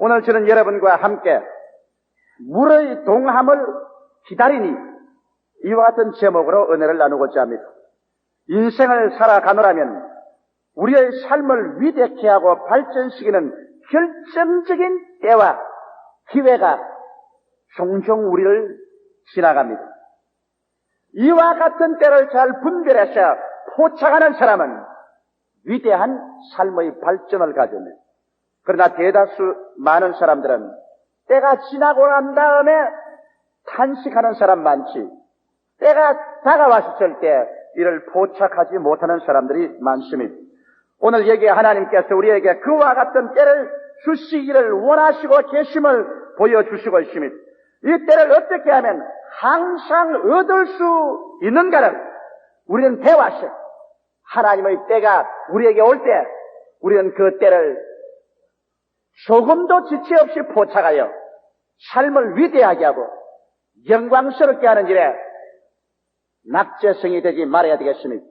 오늘 저는 여러분과 함께 물의 동함을 기다리니 이와 같은 제목으로 은혜를 나누고자 합니다. 인생을 살아가노라면 우리의 삶을 위대케 하고 발전시키는 결정적인 때와 기회가 종종 우리를 지나갑니다. 이와 같은 때를 잘 분별해서 포착하는 사람은 위대한 삶의 발전을 가집니다. 그러나 대다수 많은 사람들은 때가 지나고 난 다음에 탄식하는 사람 많지, 때가 다가왔을 때 이를 포착하지 못하는 사람들이 많습니다. 여기에 하나님께서 우리에게 그와 같은 때를 주시기를 원하시고 계심을 보여주시고 있습니다. 이 때를 어떻게 하면 항상 얻을 수 있는가를 우리는 배워서 하나님의 때가 우리에게 올 때 우리는 그 때를 조금도 지체 없이 포착하여 삶을 위대하게 하고 영광스럽게 하는 일에 낙제성이 되지 말아야 되겠습니다.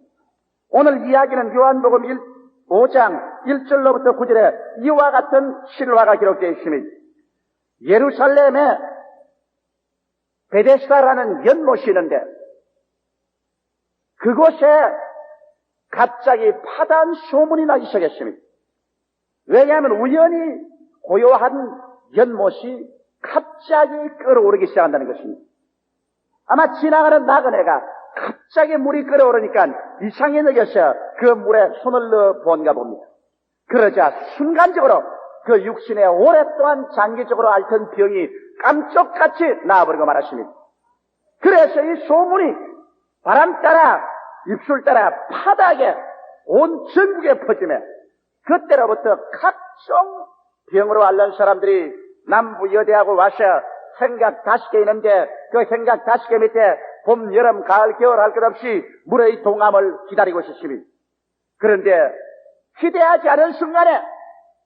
오늘 이야기는 요한복음 5장 1절로부터 9절에 이와 같은 실화가 기록되어 있습니다. 예루살렘에 베데스다라는 연못이 있는데 그곳에 갑자기 파다한 소문이 나기 시작했습니다. 왜냐하면 우연히 고요한 연못이 갑자기 끓어오르기 시작한다는 것입니다. 아마 지나가는 나그네가 갑자기 물이 끓어오르니까 이상히 느껴서 그 물에 손을 넣어 본가 봅니다. 그러자 순간적으로 그 육신에 오랫동안 장기적으로 앓던 병이 깜짝같이 나아버리고 말았습니다. 그래서 이 소문이 바람 따라 입술 따라 파다하게 온 전국에 퍼지며 그때로부터 각종 병으로 앓는 사람들이 남부 여대하고 와서 생각 5개 있는데 그 생각 5개 밑에 봄, 여름, 가을, 겨울 할 것 없이 물의 동함을 기다리고 있습니다. 그런데 기대하지 않은 순간에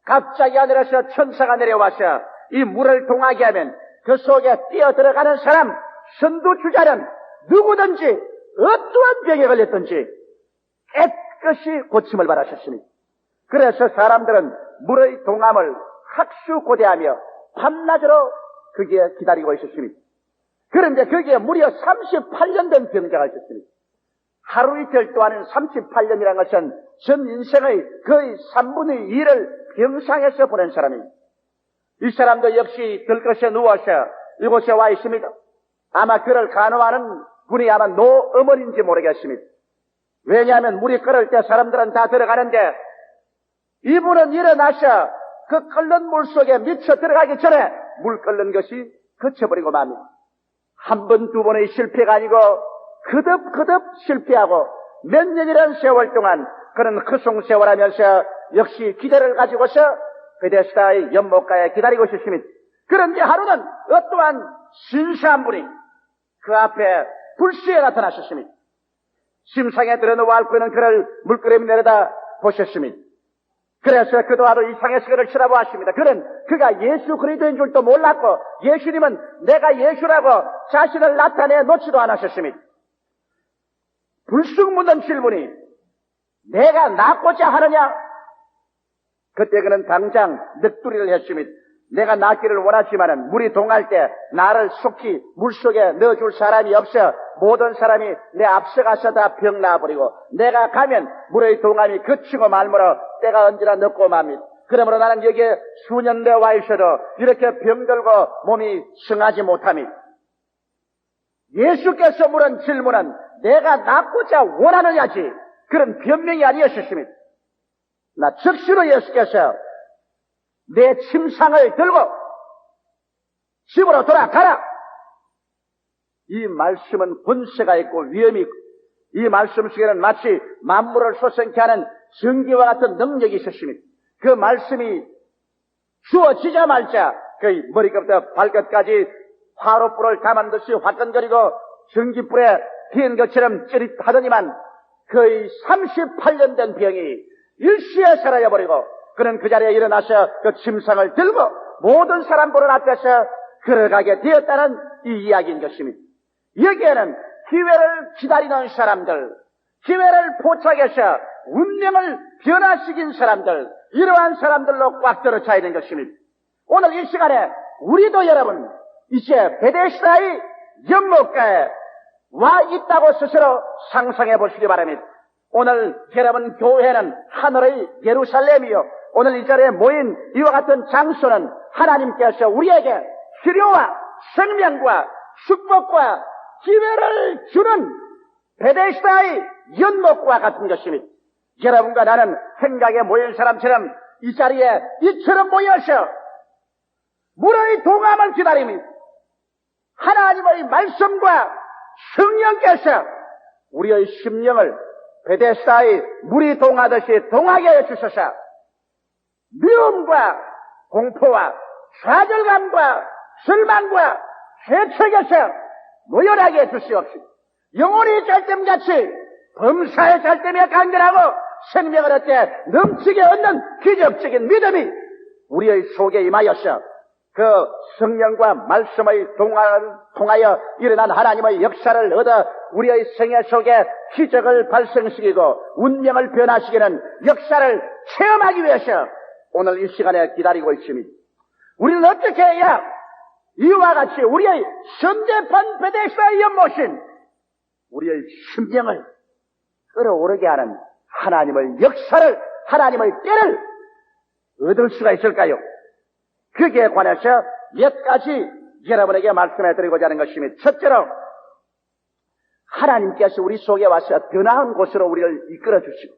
갑자기 하늘에서 천사가 내려와서 이 물을 동하게 하면 그 속에 뛰어들어가는 사람, 선두주자는 누구든지 어떠한 병에 걸렸든지 깨끗이 고침을 받으셨습니다. 그래서 사람들은 물의 동함을 학수고대하며 밤낮으로 거기에 기다리고 있었습니다. 그런데 거기에 무려 38년 된 병자가 있었습니다. 하루 이틀 동안은 38년이라는 것은 전 인생의 거의 3분의 2를 병상에서 보낸 사람입니다. 이 사람도 역시 들것에 누워서 이곳에 와 있습니다. 아마 그를 간호하는 분이 아마 노어머니인지 모르겠습니다. 왜냐하면 물이 끓을 때 사람들은 다 들어가는데 이분은 일어나서 그 끓는 물 속에 미쳐 들어가기 전에 물 끓는 것이 그쳐버리고 맙니다. 한 번, 두 번의 실패가 아니고 거듭 실패하고 몇 년이라는 세월 동안 그는 허송세월하면서 역시 기대를 가지고서 베데스다의 연못가에 기다리고 있었습니다. 그런데 하루는 어떠한 신사한 분이 그 앞에 불시에 나타나셨습니다. 심상에 들어놓아 앓고 있는 그를 물끄러미 내려다 보셨습니다. 그래서 그도 하루 이상해서 그를 쳐다보았습니다. 그가 예수 그리스도인 줄도 몰랐고 예수님은 내가 예수라고 자신을 나타내 놓지도 않으셨습니다. 불쑥 묻는 질문이 내가 낫고자 하느냐? 그때 그는 당장 넋두리를 했습니다. 내가 낫기를 원하지만은 물이 동할 때 나를 속히 물속에 넣어줄 사람이 없어 모든 사람이 내 앞서가서 다 병 나아버리고 내가 가면 물의 동함이 그치고 말므로 때가 언제나 늦고 맙니다. 그러므로 나는 여기에 수년 내에 와 있어도 이렇게 병들고 몸이 승하지 못합니다. 예수께서 물은 질문은 내가 낫고자 원하느냐지 그런 변명이 아니었습니다. 나 즉시로 예수께서 내 침상을 들고 집으로 돌아가라. 이 말씀은 권세가 있고 위험이 있고 이 말씀 속에는 마치 만물을 솟생케 하는 전기와 같은 능력이 있었습니다. 그 말씀이 주어지자마자 그 머리끝부터 발끝까지 화로불을 담은 듯이 화끈거리고 전기불에 피는 것처럼 찌릿하더니만 거의 38년 된 병이 일시에 사라져버리고 그는 그 자리에 일어나서 그 침상을 들고 모든 사람 보는 앞에서 걸어가게 되었다는 이 이야기인 것입니다. 여기에는 기회를 기다리는 사람들, 기회를 포착해서 운명을 변화시킨 사람들, 이러한 사람들로 꽉 들어차 있는 것입니다. 오늘 이 시간에 우리도 여러분 이제 베데스다의 연못가에 와 있다고 스스로 상상해 보시기 바랍니다. 오늘 여러분 교회는 하늘의 예루살렘이요, 오늘 이 자리에 모인 이와 같은 장소는 하나님께서 우리에게 치료와 생명과 축복과 기회를 주는 베데스다의 연못과 같은 것입니다. 여러분과 나는 생각에 모인 사람처럼 이 자리에 이처럼 모여서 물의 동함을 기다립니다. 하나님의 말씀과 성령께서 우리의 심령을 베데스다의 물이 동하듯이 동하게 해주셔서 미움과 공포와 좌절감과 절망과 죄책에서 노열하게 해주시옵시고, 영혼이 잘됨같이 범사의 잘됨에 간결하고 생명을 얻게 넘치게 얻는 기적적인 믿음이 우리의 속에 임하여서 그 성령과 말씀의 통하여 일어난 하나님의 역사를 얻어 우리의 생애 속에 기적을 발생시키고 운명을 변화시키는 역사를 체험하기 위해서 오늘 이 시간에 기다리고 있습니다. 우리는 어떻게 해야 이와 같이 우리의 선대판 베데스다의 연못인 우리의 심령을 끌어오르게 하는 하나님의 역사를, 하나님의 때를 얻을 수가 있을까요? 거기에 관해서 몇 가지 여러분에게 말씀해 드리고자 하는 것입니다. 첫째로, 하나님께서 우리 속에 와서 더 나은 곳으로 우리를 이끌어 주시고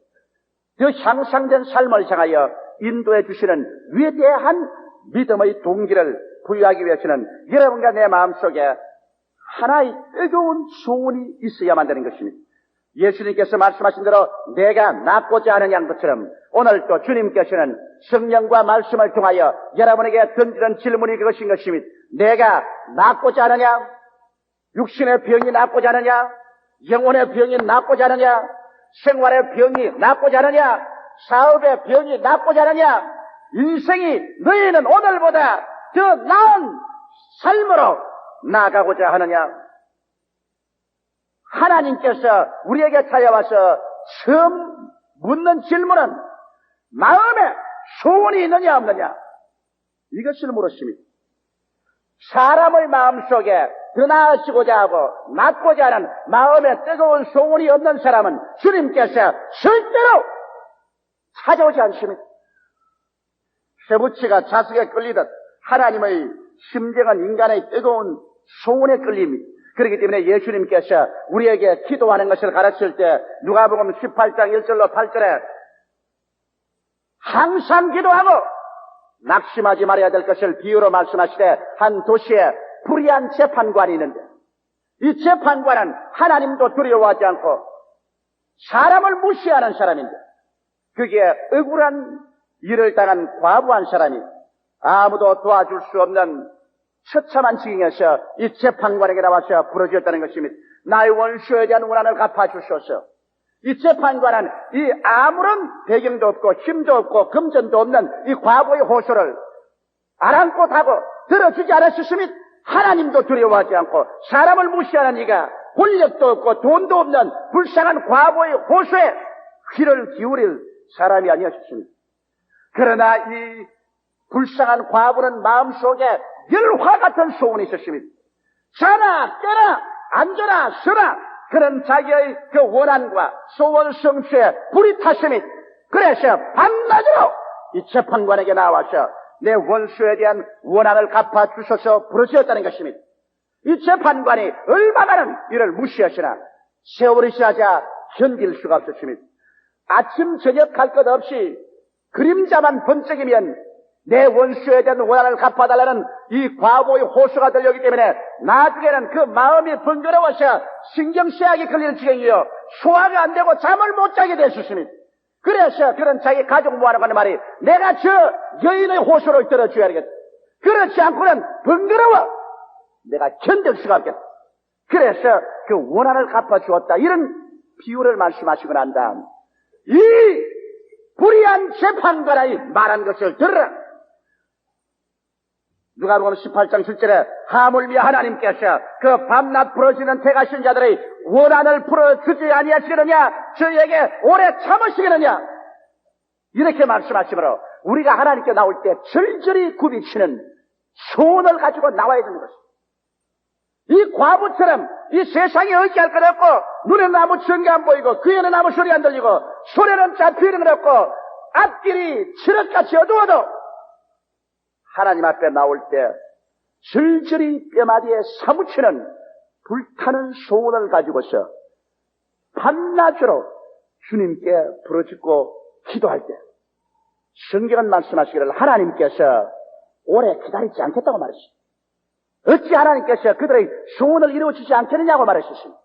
더 향상된 삶을 향하여 인도해 주시는 위대한 믿음의 동기를 부여하기 위해서는 여러분과 내 마음속에 하나의 뜨거운 소원이 있어야만 되는 것입니다. 예수님께서 말씀하신 대로 내가 낳고자 하는 양처럼 오늘 또 주님께서는 성령과 말씀을 통하여 여러분에게 던지는 질문이 그것인 것입니다. 내가 낳고자 하느냐? 육신의 병이 낫고자 하느냐? 영혼의 병이 낫고자 하느냐? 생활의 병이 낫고자 하느냐? 사업의 병이 낫고자 하느냐? 인생이 너희는 오늘보다 더 나은 삶으로 나아가고자 하느냐? 하나님께서 우리에게 찾아와서 처음 묻는 질문은 마음에 소원이 있느냐 없느냐, 이것을 물었습니다. 사람의 마음속에 더 나아지고자 하고 낫고자 하는 마음에 뜨거운 소원이 없는 사람은 주님께서 절대로 찾아오지 않습니다. 쇠붙이가 자석에 끌리듯 하나님의 심정은 인간의 뜨거운 소원에 끌립니다. 그렇기 때문에 예수님께서 우리에게 기도하는 것을 가르칠 때 누가복음 18장 1절로 8절에 항상 기도하고 낙심하지 말아야 될 것을 비유로 말씀하시되, 한 도시에 불의한 재판관이 있는데 이 재판관은 하나님도 두려워하지 않고 사람을 무시하는 사람인데 그게 억울한 일을 당한 과부한 사람이 아무도 도와줄 수 없는 처참한 지경에서 이 재판관에게 나와서 부르짖었다는 것입니다. 나의 원수에 대한 원한을 갚아주소서. 이 재판관은 이 아무런 배경도 없고 힘도 없고 금전도 없는 이 과부의 호소를 아랑곳하고 들어주지 않았으면 하나님도 두려워하지 않고 사람을 무시하는 이가 권력도 없고 돈도 없는 불쌍한 과부의 호소에 귀를 기울일 사람이 아니었습니다. 그러나 이 불쌍한 과부는 마음속에 열화 같은 소원이 있었습니다. 자나 깨나 앉아나 서나 그런 자기의 그 원한과 소원 성취에 불이 탔으니 그래서 밤낮으로 이 재판관에게 나와서 내 원수에 대한 원한을 갚아주셔서 부르짖었다는 것입니다. 이 재판관이 얼마만은 이를 무시하시나 세월이 지나자 견딜 수가 없었습니다. 아침 저녁 할 것 없이 그림자만 번쩍이면 내 원수에 대한 원한을 갚아달라는 이 과부의 호소가 들려오기 때문에 나중에는 그 마음이 번거로워서 신경쇠약이 걸리는 지경이요, 소화가 안 되고 잠을 못 자게 됐었습니다. 그래서 그런 자기 가족 모아놓고 하는 말이, 내가 저 여인의 호소를 들어줘야 하겠다. 그렇지 않고는 번거로워 내가 견딜 수가 없겠다. 그래서 그 원한을 갚아주었다, 이런 비유를 말씀하시고 난 다음 이 불의한 재판관이 말한 것을 들으라. 누가복음 18장 7절에 하물며 하나님께서 그 밤낮 부러지는 택하신 자들의 원한을 풀어주지 아니하시겠느냐, 저에게 오래 참으시겠느냐, 이렇게 말씀하시므로 우리가 하나님께 나올 때 절절히 굽이치는 소원을 가지고 나와야 되는 것입니다. 이 과부처럼 이 세상에 의지할 것 없고 눈에는 아무 증거 안 보이고 귀에는 아무 소리 안 들리고 손에는 잡히는 것 없고 앞길이 칠흑같이 어두워도 하나님 앞에 나올 때 절절히 뼈마디에 사무치는 불타는 소원을 가지고서 밤낮으로 주님께 부르짖고 기도할 때 성경은 말씀하시기를 하나님께서 오래 기다리지 않겠다고 말했습니다. 어찌 하나님께서 그들의 소원을 이루어주지 않겠느냐고 말했습니다.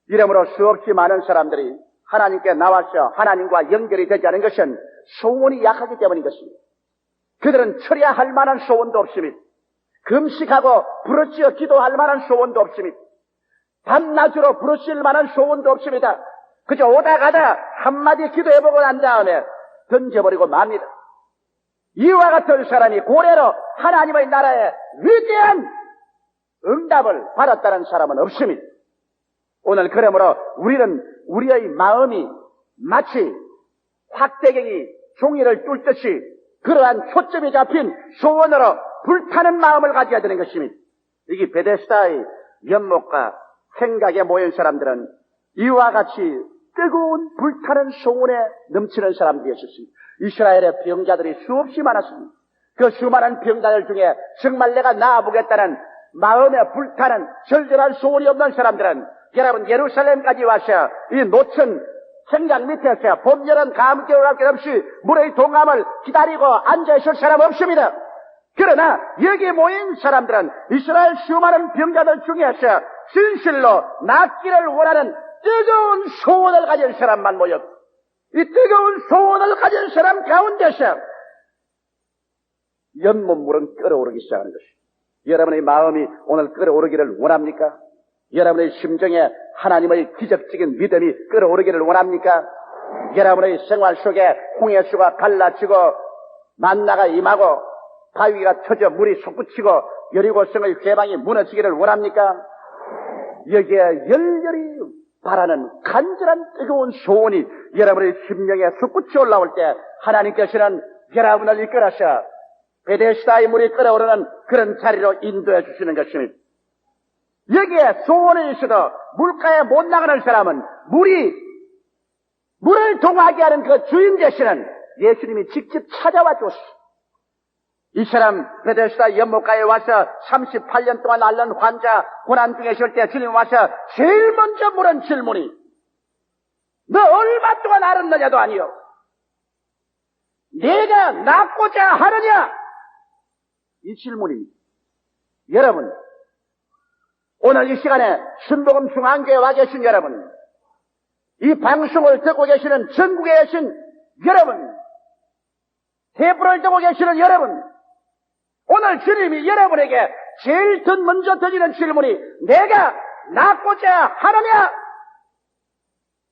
이러므로 수없이 많은 사람들이 하나님께 나와서 하나님과 연결이 되지 않은 것은 소원이 약하기 때문인 것입니다. 그들은 처리해야 할 만한 소원도 없습니다. 금식하고 부르짖어 기도할 만한 소원도 없습니다. 밤낮으로 부르짖을 만한 소원도 없습니다. 그저 오다 가다 한마디 기도해보고 난 다음에 던져버리고 맙니다. 이와 같은 사람이 고래로 하나님의 나라에 위대한 응답을 받았다는 사람은 없습니다. 오늘 그러므로 우리는 우리의 마음이 마치 확대경이 종이를 뚫듯이 그러한 초점이 잡힌 소원으로 불타는 마음을 가져야 되는 것입니다. 이게 베데스다의 연못과 생각에 모인 사람들은 이와 같이 뜨거운 불타는 소원에 넘치는 사람들이었습니다. 이스라엘의 병자들이 수없이 많았습니다. 그 수많은 병자들 중에 정말 내가 나아보겠다는 마음에 불타는 절절한 소원이 없는 사람들은 여러분 예루살렘까지 와서 이 노천 생강 밑에서 봄, 여름, 가을, 겨울 할 것 없이 물의 동함을 기다리고 앉아있을 사람 없습니다. 그러나 여기 모인 사람들은 이스라엘 수많은 병자들 중에서 진실로 낫기를 원하는 뜨거운 소원을 가진 사람만 모였고 이 뜨거운 소원을 가진 사람 가운데서 연못물은 끓어오르기 시작하는 것입니다. 여러분의 마음이 오늘 끓어오르기를 원합니까? 여러분의 심정에 하나님의 기적적인 믿음이 끓어오르기를 원합니까? 여러분의 생활 속에 홍해수가 갈라지고 만나가 임하고 바위가 터져 물이 솟구치고 여리고성의 회방이 무너지기를 원합니까? 여기에 열렬히 바라는 간절한 뜨거운 소원이 여러분의 심령에 솟구치 올라올 때 하나님께서는 여러분을 이끌어서 베데스다의 물이 끓어오르는 그런 자리로 인도해 주시는 것입니다. 여기에 소원이 있어도 물가에 못 나가는 사람은 물을 동하게 하는 그 주인 되시는 예수님이 직접 찾아와 주었습니다. 이 사람 베데스다 연못가에 와서 38년 동안 앓는 환자 고난 중에 있을 때 주님 와서 제일 먼저 물은 질문이 너 얼마 동안 앓았느냐도 아니요 내가 낫고자 하느냐 이 질문입니다. 여러분 오늘 이 시간에 순복음 중앙교회에 와 계신 여러분 이 방송을 듣고 계시는 전국에 계신 여러분 테이프를 듣고 계시는 여러분 오늘 주님이 여러분에게 제일 먼저 드리는 질문이 내가 낫고자 하느냐?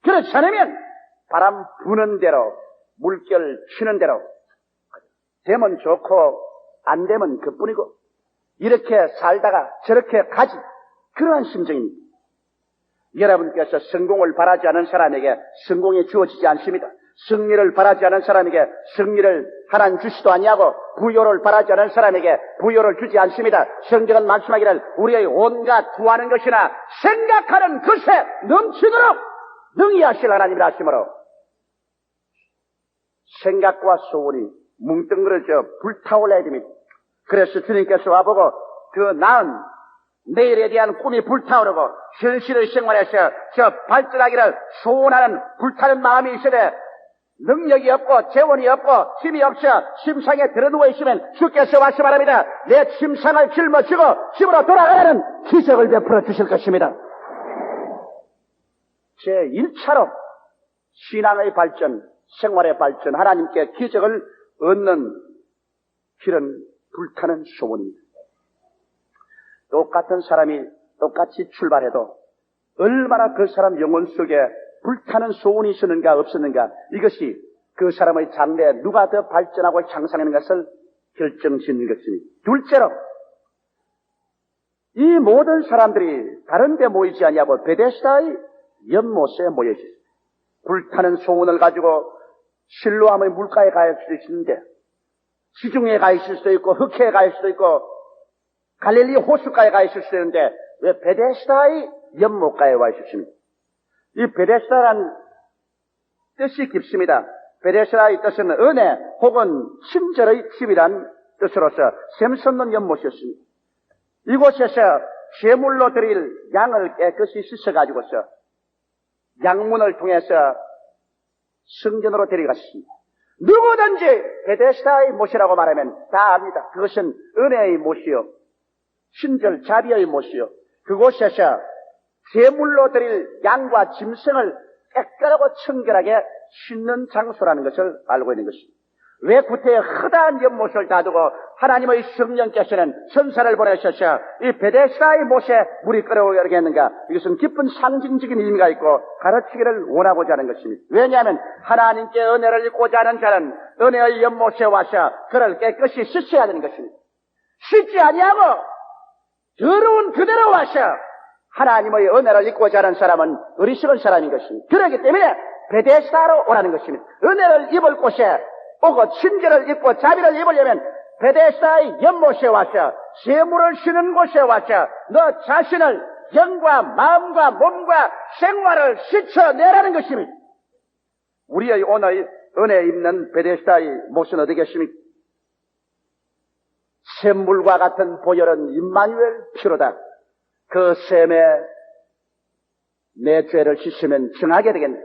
그렇지 않으면 바람 부는 대로 물결 치는 대로 되면 좋고 안 되면 그뿐이고 이렇게 살다가 저렇게 가지 그러한 심정입니다. 여러분께서 성공을 바라지 않은 사람에게 성공이 주어지지 않습니다. 승리를 바라지 않은 사람에게 승리를 하나님 주시도 아니하고 부요를 바라지 않은 사람에게 부요를 주지 않습니다. 성경은 말씀하기를 우리의 온갖 구하는 것이나 생각하는 것에 넘치도록 능히 하실 하나님이라 하시므로 생각과 소원이 뭉뚱그려져 불타올라야 됩니다. 그래서 주님께서 와보고 그 나은 내일에 대한 꿈이 불타오르고 현실의 생활에서 저 발전하기를 소원하는 불타는 마음이 있으되 능력이 없고 재원이 없고 힘이 없어 침상에 들어누워 있으면 주께서 말씀하랍니다. 내 침상을 짊어지고 집으로 돌아가는 기적을 베풀어 주실 것입니다. 제1차로 신앙의 발전, 생활의 발전, 하나님께 기적을 얻는 길은 불타는 소원입니다. 똑같은 사람이 똑같이 출발해도 얼마나 그 사람 영혼 속에 불타는 소원이 있었는가 없었는가 이것이 그 사람의 장래에 누가 더 발전하고 향상하는 것을 결정짓는 것입니다. 둘째로 이 모든 사람들이 다른 데 모이지 아니하고 베데스다의 연못에 모여 있습니다. 불타는 소원을 가지고 실로암의 물가에 가 있을 수도 있는데, 지중해에 가 있을 수도 있고, 흑해에 가 있을 수도 있고, 갈릴리 호수가에 가 있을 수도 있는데, 왜 베데스다의 연못가에 와 있었습니까? 이 베데스다란 뜻이 깊습니다. 베데스다의 뜻은 은혜 혹은 친절의 집이란 뜻으로서 샘솟는 연못이었습니다. 이곳에서 제물로 드릴 양을 깨끗이 씻어가지고서 양문을 통해서 성전으로 데려갔습니다. 누구든지 베데스다의 못이라고 말하면 다 압니다. 그것은 은혜의 못이요, 친절 자비의 못이요, 그곳에서 제물로 드릴 양과 짐승을 깨끗하고 청결하게 씻는 장소라는 것을 알고 있는 것입니다. 왜 구태에 허다한 연못을 다두고 하나님의 성령께서는 천사를 보내셔서 이 베데스다의 못에 물이 끓어오게 했는가? 이것은 깊은 상징적인 의미가 있고 가르치기를 원하고자 하는 것입니다. 왜냐하면 하나님께 은혜를 입고자 하는 자는 은혜의 연못에 와서 그를 깨끗이 씻어야 되는 것입니다. 씻지 아니하고 더러운 그대로 와서 하나님의 은혜를 입고자 하는 사람은 어리석은 사람인 것입니다. 그렇기 때문에 베데스다로 오라는 것입니다. 은혜를 입을 곳에 오고 친절을 입고 자비를 입으려면 베데스다의 연못에 와서 제물을 쉬는 곳에 와서 너 자신을 영과 마음과 몸과 생활을 씻어내라는 것입니다. 우리의 오늘 은혜 입는 베데스다의 못은 어디겠습니까? 샘물과 같은 보혈은 임마누엘 피로다. 그 샘에 내 죄를 씻으면 정하게 되겠네.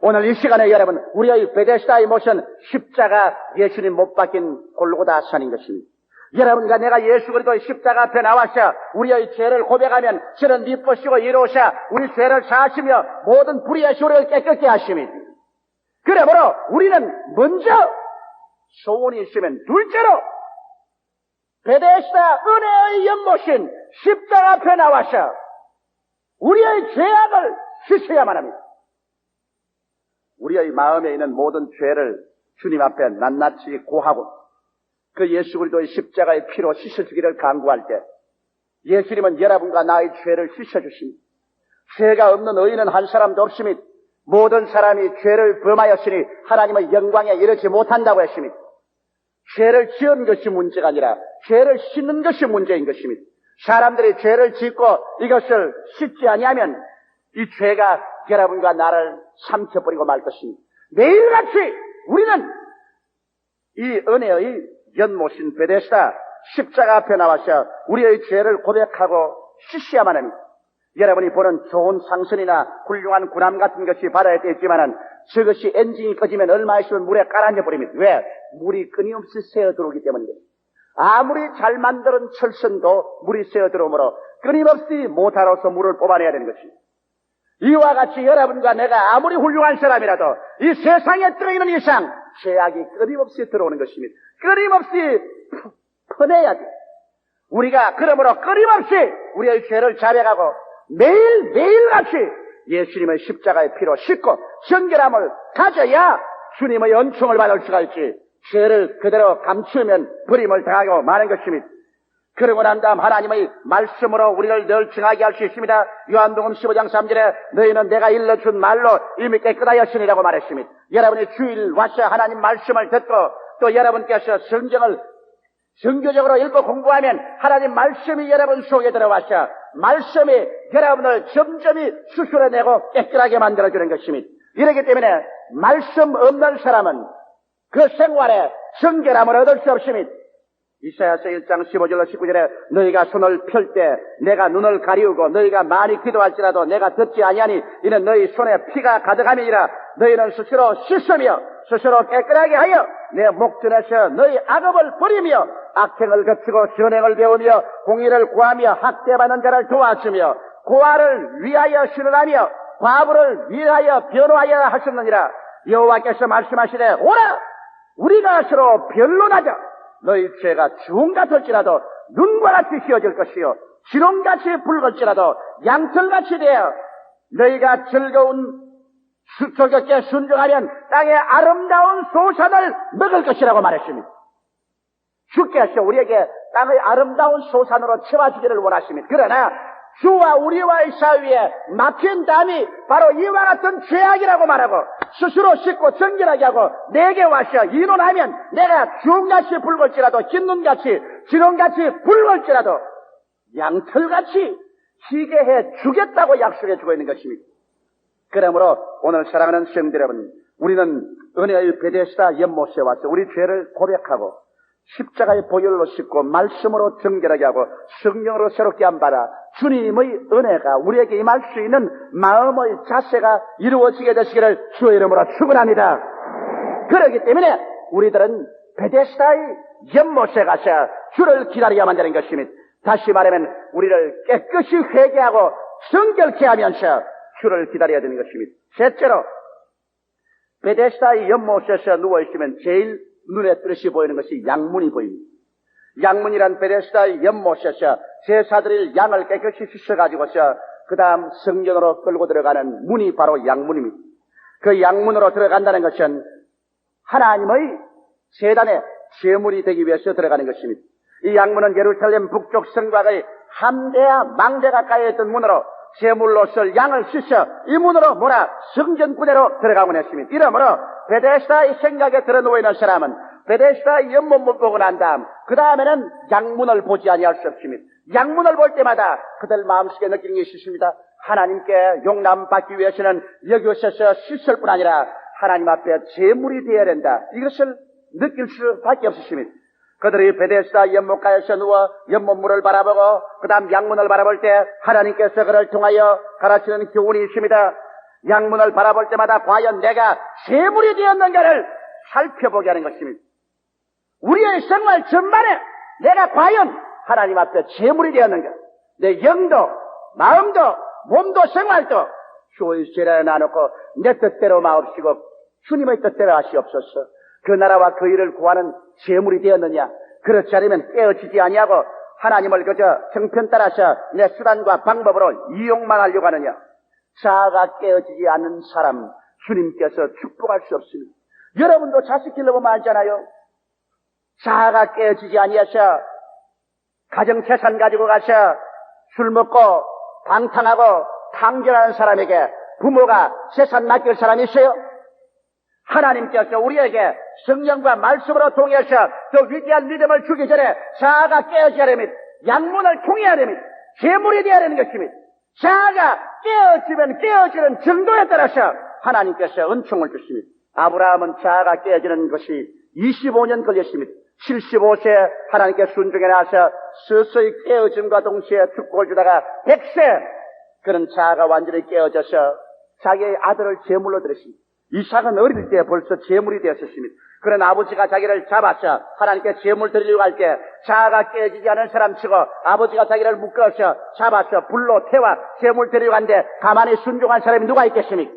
오늘 이 시간에 여러분, 우리의 베데스다의 못은 십자가 예수님 못 박힌 골고다 산인 것입니다. 여러분과 내가 예수 그리스도의 십자가 앞에 나와서 우리의 죄를 고백하면 저는 미쁘시고 이로우사 우리 죄를 사하시며 모든 불의에서 우리를 깨끗게 하심이. 그러므로 우리는 먼저 소원이 있으면 둘째로 베데스다 은혜의 연못인 십자가 앞에 나와서 우리의 죄악을 씻어야만 합니다. 우리의 마음에 있는 모든 죄를 주님 앞에 낱낱이 고하고 그 예수 그리스도의 십자가의 피로 씻어주기를 간구할 때 예수님은 여러분과 나의 죄를 씻어주십니다. 죄가 없는 의인은 한 사람도 없습니다. 모든 사람이 죄를 범하였으니 하나님의 영광에 이르지 못한다고 했습니다. 죄를 지은 것이 문제가 아니라 죄를 씻는 것이 문제인 것입니다. 사람들이 죄를 짓고 이것을 씻지 아니하면 이 죄가 여러분과 나를 삼켜버리고 말 것입니다. 매일같이 우리는 이 은혜의 연못인 베데스다 십자가 앞에 나와서 우리의 죄를 고백하고 씻어야만 합니다. 여러분이 보는 좋은 상선이나 훌륭한 군함 같은 것이 바다에 떼있지만은 저것이 엔진이 꺼지면 얼마 있으면 물에 깔아앉아 버립니다. 왜? 물이 끊임없이 새어 들어오기 때문입니다. 아무리 잘 만드는 철선도 물이 새어 들어오므로 끊임없이 모터로서 물을 뽑아내야 되는 것입니다. 이와 같이 여러분과 내가 아무리 훌륭한 사람이라도 이 세상에 들어있는 이상 죄악이 끊임없이 들어오는 것입니다. 끊임없이 퍼내야 돼. 우리가 그러므로 끊임없이 우리의 죄를 자백하고 매일같이 예수님의 십자가의 피로 씻고 정결함을 가져야 주님의 은총을 받을 수가 있지, 죄를 그대로 감추면 버림을 당하고 마는 것입니다. 그러고 난 다음 하나님의 말씀으로 우리를 늘 증하게 할 수 있습니다. 요한복음 15장 3절에 너희는 내가 일러준 말로 이미 깨끗하였으니라고 말했습니다. 여러분이 주일 와서 하나님 말씀을 듣고 또 여러분께서 성경을 정교적으로 읽고 공부하면 하나님 말씀이 여러분 속에 들어와서 말씀이 여러분을 점점이 수술해내고 깨끗하게 만들어주는 것입니다. 이렇기 때문에 말씀 없는 사람은 그 생활에 정결함을 얻을 수 없습니다. 이사야서 1장 15절로 19절에 너희가 손을 펼 때 내가 눈을 가리우고 너희가 많이 기도할지라도 내가 듣지 아니하니 이는 너희 손에 피가 가득함이니라. 너희는 스스로 씻으며 스스로 깨끗하게 하여 내 목전에서 너희 악업을 버리며 악행을 거치고 선행을 배우며 공의를 구하며 학대받는 자를 도와주며 고아를 위하여 신원하며 과부를 위하여 변호하여 하셨느니라. 여호와께서 말씀하시되 오라 우리가 서로 변론하자. 너희 죄가 주홍 같을지라도 눈과 같이 휘어질 것이요 지렁같이 붉을지라도 양털같이 되어 너희가 즐겁게 순종하면 땅의 아름다운 소산을 먹을 것이라고 말했습니다. 주께서 우리에게 땅의 아름다운 소산으로 채워주기를 원하십니다. 그러나 주와 우리와의 사이에 막힌 담이 바로 이와 같은 죄악이라고 말하고 스스로 씻고 정결하게 하고 내게 와서 이론하면 내가 주홍같이 붉을지라도 흰눈같이 진홍같이 붉을지라도 양털같이 희게 해 주겠다고 약속해 주고 있는 것입니다. 그러므로 오늘 사랑하는 성도 여러분, 우리는 은혜의 베데스다 연못에 와서 우리 죄를 고백하고 십자가의 보혈로 씻고 말씀으로 정결하게 하고 성령으로 새롭게 한 받아 주님의 은혜가 우리에게 임할 수 있는 마음의 자세가 이루어지게 되시기를 주의 이름으로 축원합니다. 그렇기 때문에 우리들은 베데스다의 연못에 가서 주를 기다려야만 되는 것입니다. 다시 말하면 우리를 깨끗이 회개하고 정결케 하면서 주를 기다려야 되는 것입니다. 셋째로 베데스다의 연못에서 누워있으면 제일 눈에 뚜렷이 보이는 것이 양문이 보입니다. 양문이란 베데스다의 연못에서 제사드릴 양을 깨끗이 씻어가지고서 그 다음 성전으로 끌고 들어가는 문이 바로 양문입니다. 그 양문으로 들어간다는 것은 하나님의 제단의 제물이 되기 위해서 들어가는 것입니다. 이 양문은 예루살렘 북쪽 성곽의 함대와 망대 가까이에 있던 문으로 제물로 쓸 양을 씻어 이 문으로 성전 구대로 들어가곤 했습니다. 이러므로 베데스다의 생각에 들어누워 있는 사람은 베데스다의 연못을 보고 난 다음 그 다음에는 양문을 보지 아니할 수 없습니다. 양문을 볼 때마다 그들 마음속에 느끼는 것이 있습니다. 하나님께 용납받기 위해서는 여기 오셔서 씻을 뿐 아니라 하나님 앞에 제물이 되어야 된다. 이것을 느낄 수밖에 없으십니다. 그들이 베데스다 연못가에서 누워 연못물을 바라보고 그 다음 양문을 바라볼 때 하나님께서 그를 통하여 가르치는 교훈이 있습니다. 양문을 바라볼 때마다 과연 내가 제물이 되었는가를 살펴보게 하는 것입니다. 우리의 생활 전반에 내가 과연 하나님 앞에 제물이 되었는가, 내 영도 마음도 몸도 생활도 주의 제단에 놔놓고 내 뜻대로 마옵시고 주님의 뜻대로 하시옵소서. 그 나라와 그 일을 구하는 제물이 되었느냐? 그렇지 않으면 깨어지지 아니하고 하나님을 그저 정편 따라서 내 수단과 방법으로 이용만 하려고 하느냐? 자아가 깨어지지 않는 사람 주님께서 축복할 수 없습니다. 여러분도 자식 길러보면 알잖아요. 자아가 깨어지지 아니하셔 가정 재산 가지고 가서 술 먹고 방탕하고 탕진하는 사람에게 부모가 재산 맡길 사람이 있어요? 하나님께서 우리에게 성령과 말씀으로 통해서 저 위대한 믿음을 주기 전에 자아가 깨어져야 됩니다. 양문을 통해야 됩니다. 제물이 되어야 되는 것입니다. 자아가 깨어지면 깨어지는 정도에 따라서 하나님께서 은총을 주십니다. 아브라함은 자아가 깨어지는 것이 25년 걸렸습니다. 75세 하나님께 순종해 나서 서서히 깨어짐과 동시에 축복을 주다가 100세 그런 자아가 완전히 깨어져서 자기의 아들을 제물로 드렸습니다. 이삭은 어릴 때 벌써 제물이 되었습니다. 그런 아버지가 자기를 잡아서 하나님께 제물 드리려고 할 때 자아가 깨지지 않은 사람치고 아버지가 자기를 묶어서 잡아서 불로 태워 제물 드리려고 하는데 가만히 순종한 사람이 누가 있겠습니까?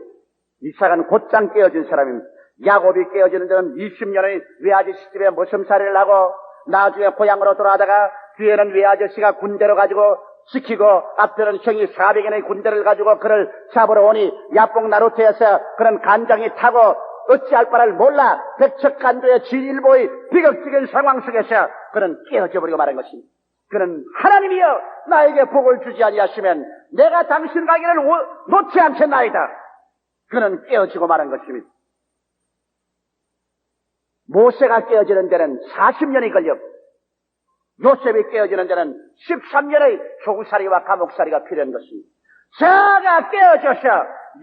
이삭은 곧장 깨어진 사람입니다. 야곱이 깨어지는 데는 20년의 외아저씨 집에 모섬살이를 하고 나중에 고향으로 돌아가다가 뒤에는 외아저씨가 군대로 가지고 지키고 앞에는 형이 400인의 군대를 가지고 그를 잡으러 오니 야뽕 나루트에서 그런 간장이 타고 어찌할 바를 몰라 백척간도의 진일보의 비극적인 상황 속에서 그는 깨어져 버리고 말한 것입니다. 그는 하나님이여 나에게 복을 주지 아니하시면 내가 당신 가기를 놓지 않겠나이다. 그는 깨어지고 말한 것입니다. 모세가 깨어지는 데는 40년이 걸렸고 요셉이 깨어지는 데는 13년의 조구살이와 감옥살이가 필요한 것입니다. 자가 깨어져서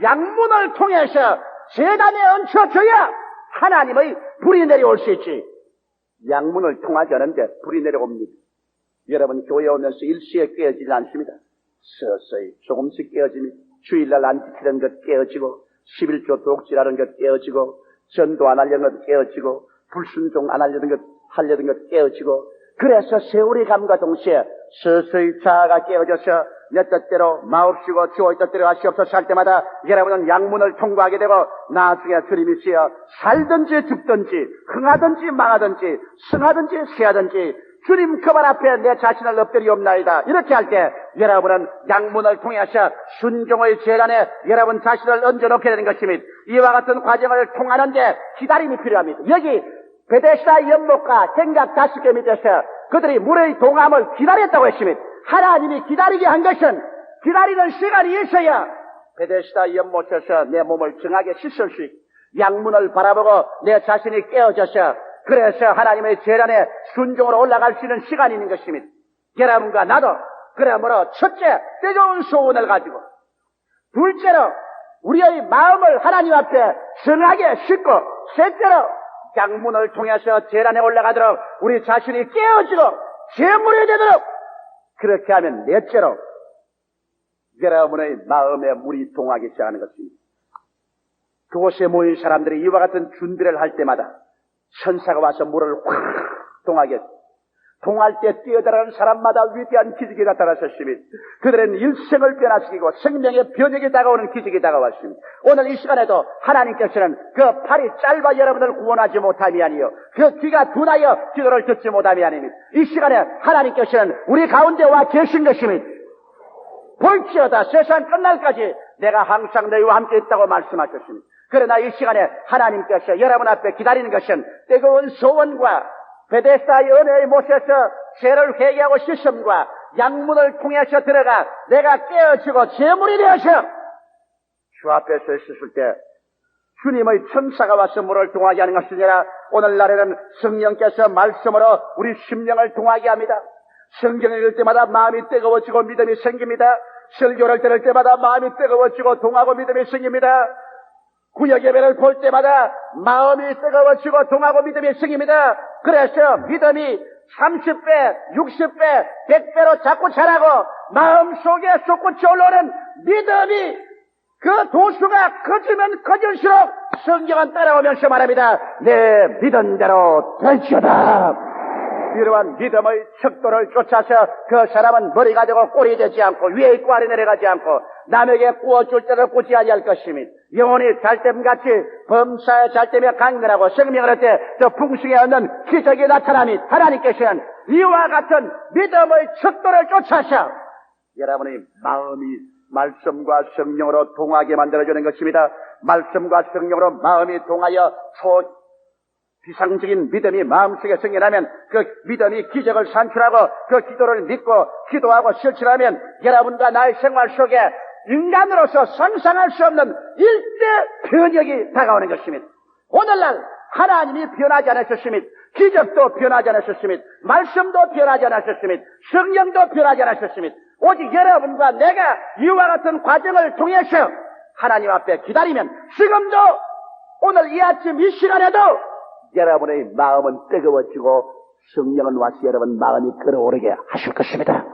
양문을 통해서 제단에 얹혀져야 하나님의 불이 내려올 수 있지. 양문을 통하지 않은데 불이 내려옵니다. 여러분 교회에 오면서 일시에 깨어지지 않습니다. 서서히 조금씩 깨어집니다. 주일날 안 지키는 것 깨어지고 11조 독질하는 것 깨어지고 전도 안 하려는 것 깨어지고 불순종 안 하려는 것 깨어지고 그래서 세월이 감과 동시에 서서히 자아가 깨어져서 내 뜻대로 마옵시고 주의 뜻대로 하시옵소서 할 때마다 여러분은 양문을 통과하게 되고 나중에 주님이시여 살든지 죽든지 흥하든지 망하든지 승하든지 세하든지 주님 그발 앞에 내 자신을 엎드리옵나이다. 이렇게 할 때 여러분은 양문을 통해서 순종의 제단에 여러분 자신을 얹어놓게 되는 것입니다. 이와 같은 과정을 통하는데 기다림이 필요합니다. 여기 베데스다 연못과 생각 5개 밑에서 그들이 물의 동함을 기다렸다고 했습니다. 하나님이 기다리게 한 것은 기다리는 시간이 있어야 베데스다 연못에서 내 몸을 정하게 씻을 수 있고 양문을 바라보고 내 자신이 깨어져서 그래서 하나님의 재단에 순종으로 올라갈 수 있는 시간이 있는 것입니다. 여러분과 나도 그러므로 첫째 뜨거운 소원을 가지고 둘째로 우리의 마음을 하나님 앞에 정하게 싣고 셋째로 양문을 통해서 재단에 올라가도록 우리 자신이 깨어지고 제물이 되도록 그렇게 하면 넷째로 여러분의 마음에 물이 동하기 시작하는 것입니다. 그곳에 모인 사람들이 이와 같은 준비를 할 때마다 천사가 와서 물을 확 동하게 동할 때 뛰어들어가는 사람마다 위대한 기적이 나타났었습니다. 그들은 일생을 변화시키고 생명의 변혁이 다가오는 기적이 다가왔습니다. 오늘 이 시간에도 하나님께서는 그 팔이 짧아 여러분을 구원하지 못함이 아니요 그 귀가 둔하여 기도를 듣지 못함이 아닙니다. 이 시간에 하나님께서는 우리 가운데 와 계신 것입니다. 볼지어다 세상 끝날까지 내가 항상 너희와 함께 있다고 말씀하셨습니다. 그러나 이 시간에 하나님께서 여러분 앞에 기다리는 것은 뜨거운 소원과 베데스다의 은혜의 못에서 죄를 회개하고 씻음과 양문을 통해서 들어가 내가 깨어지고 제물이 되어서 주 앞에 서 있을 때 주님의 천사가 와서 물을 동하게 하는 것이 아니라 오늘날에는 성령께서 말씀으로 우리 심령을 동하게 합니다. 성경을 읽을 때마다 마음이 뜨거워지고 믿음이 생깁니다. 설교를 들을 때마다 마음이 뜨거워지고 동하고 믿음이 생깁니다. 구약 예배를 볼 때마다 마음이 뜨거워지고 동하고 믿음이 생깁니다. 그래서 믿음이 30배, 60배, 100배로 자꾸 자라고 마음속에 솟구쳐 올라오는 믿음이 그 도수가 커지면 커질수록 성경은 따라오면서 말합니다. 내 믿은 대로 될지어다. 이러한 믿음의 척도를 쫓아서 그 사람은 머리가 되고 꼴이 되지 않고 위에 있고 아래 내려가지 않고 남에게 구워줄 때를 꾸지 아니할 것이며 영혼이 잘됨같이 범사에 잘되며 강건하고 생명을 얻되 저 풍성에 얻는 기적이 나타나니 하나님께서는 이와 같은 믿음의 척도를 쫓아서 여러분의 마음이 말씀과 성령으로 동하게 만들어주는 것입니다. 말씀과 성령으로 마음이 동하여 비상적인 믿음이 마음속에 생겨나면 그 믿음이 기적을 산출하고 그 기도를 믿고 기도하고 실천하면 여러분과 나의 생활 속에 인간으로서 상상할 수 없는 일대 변혁이 다가오는 것입니다. 오늘날 하나님이 변하지 않으셨습니다. 기적도 변하지 않으셨습니다. 말씀도 변하지 않으셨습니다. 성령도 변하지 않으셨습니다. 오직 여러분과 내가 이와 같은 과정을 통해서 하나님 앞에 기다리면 지금도 오늘 이 아침 이 시간에도 여러분의 마음은 뜨거워지고 성령은 와서 여러분 마음이 끓어오르게 하실 것입니다.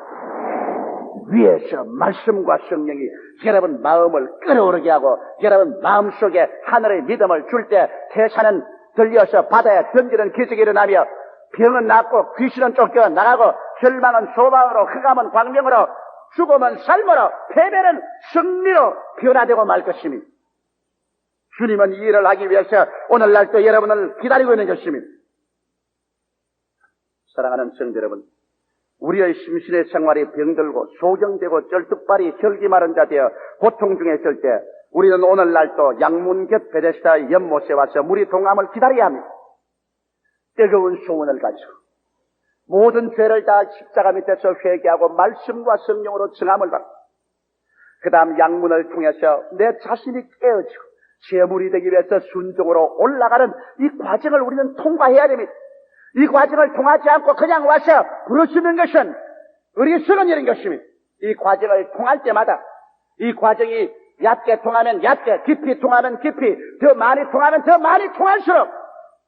위에서 말씀과 성령이 여러분 마음을 끓어오르게 하고 여러분 마음속에 하늘의 믿음을 줄 때 태산은 들려서 바다에 던지는 기적이 일어나며 병은 낫고 귀신은 쫓겨나가고 절망은 소망으로 흑암은 광명으로 죽음은 삶으로 패배는 승리로 변화되고 말 것입니다. 주님은 이 일을 하기 위해서 오늘날 또 여러분을 기다리고 있는 것입니다. 사랑하는 성도 여러분, 우리의 심신의 생활이 병들고 소경되고 쩔뚝발이 혈기 마른 자 되어 고통 중에 있을 때 우리는 오늘날 또 양문 곁 베데스다 연못에 와서 물이 동함을 기다려야 합니다. 뜨거운 소원을 가지고 모든 죄를 다 십자가 밑에서 회개하고 말씀과 성령으로 정함을 받고 그 다음 양문을 통해서 내 자신이 깨어지고 제물이 되기 위해서 순종으로 올라가는 이 과정을 우리는 통과해야 됩니다. 이 과정을 통하지 않고 그냥 와서 부르시는 것은 어리석은 일인 것입니다. 이 과정을 통할 때마다 이 과정이 얕게 통하면 얕게, 깊이 통하면 깊이, 더 많이 통하면 더 많이 통할수록